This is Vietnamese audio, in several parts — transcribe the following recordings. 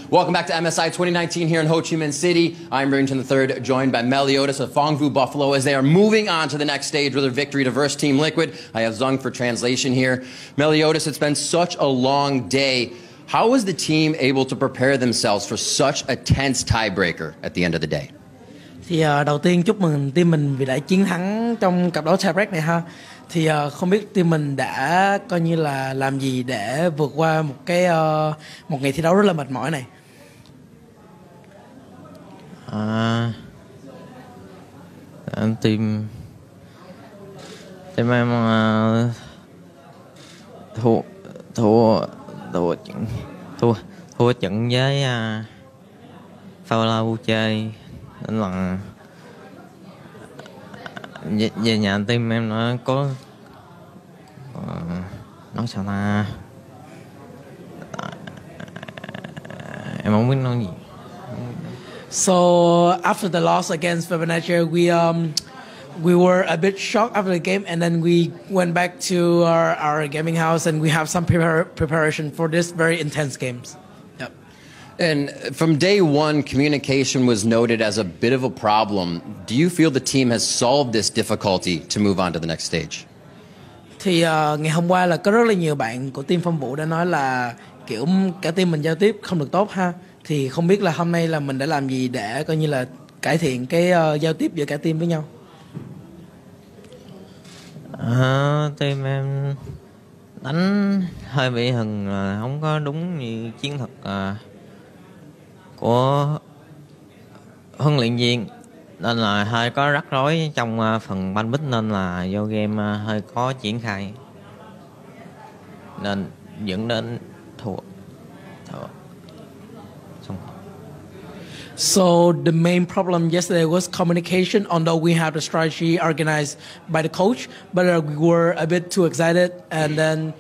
Welcome back to MSI 2019 here in Ho Chi Minh City. I'm Barrington III, joined by Meliodas of Phong Vu Buffalo as they are moving on to the next stage with their victory to verse Team Liquid. I have Zung for translation here. Meliodas, it's been such a long day. How was the team able to prepare themselves for such a tense tiebreaker at the end of the day? Thì đầu tiên chúc mừng team mình vì đã chiến thắng trong cặp đấu tiebreak này ha. Thì không biết team mình đã coi như là làm gì để vượt qua một ngày thi đấu rất là mệt mỏi này. Team em thua trận với Phao chơi nên là về nhà team em nó có nói sao ta, em không biết nói gì. So after the loss against Fibonacci, we were a bit shocked after the game, and then we went back to our gaming house, and we have some preparation for this very intense games. Yep. And from day one, communication was noted as a bit of a problem. Do you feel the team has solved this difficulty to move on to the next stage? Thì ngày hôm qua là có rất là nhiều bạn của team Phong Vũ đã nói là kiểu cả team mình giao tiếp không được tốt ha. Thì không biết là hôm nay là mình đã làm gì để coi như là cải thiện cái giao tiếp giữa cả team với nhau. Team em đánh hơi bị hừng, không có đúng như chiến thuật của huấn luyện viên, nên là hơi có rắc rối trong phần banh bích, nên là vô game hơi khó triển khai nên dẫn đến thua. So the main problem yesterday was communication, although we had the strategy organized by the coach, but we were a bit too excited, and then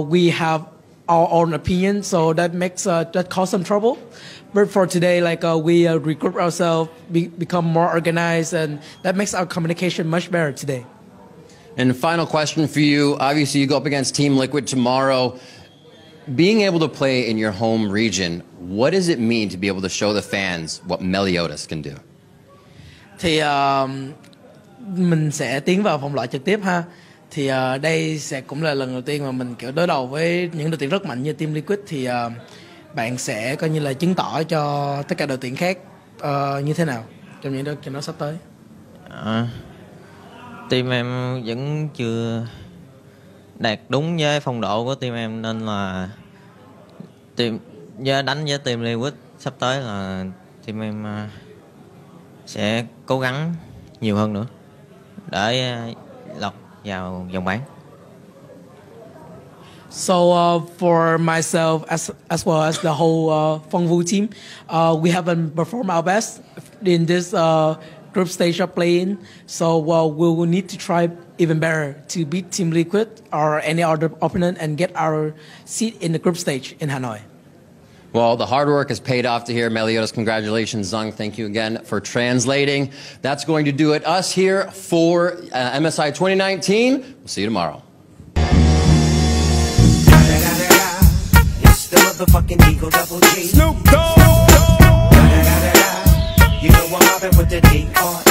we have our own opinion, so that caused some trouble. But for today, we regroup ourselves, become more organized, and that makes our communication much better today. And final question for you. Obviously, you go up against Team Liquid tomorrow. Being able to play in your home region, what does it mean to be able to show the fans what Meliodas can do? Thì mình sẽ tiến vào vòng loại trực tiếp ha. Thì đây cũng là lần đầu tiên mà mình kiểu đối đầu với những đội tuyển rất mạnh như Team Liquid. Thì bạn sẽ coi như là chứng tỏ cho tất cả đội tuyển khác như thế nào trong những trận đấu sắp tới. Team em vẫn chưa đạt đúng với phong độ của team em, nên là đánh với team Liquid sắp tới là team em sẽ cố gắng nhiều hơn nữa để lọt vào vòng bán. So for myself as well as the whole Phong Vu team, we haven't performed our best in this group stage of playing. So we will need to try even better to beat Team Liquid or any other opponent and get our seat in the group stage in Hanoi. Well, the hard work has paid off to here. Meliodas, congratulations. Zung, thank you again for translating. That's going to do it. Us here for MSI 2019. We'll see you tomorrow. It's the motherfucking Eagle Double G. Snoop Dogg. You know I'm mobbing with the D.R.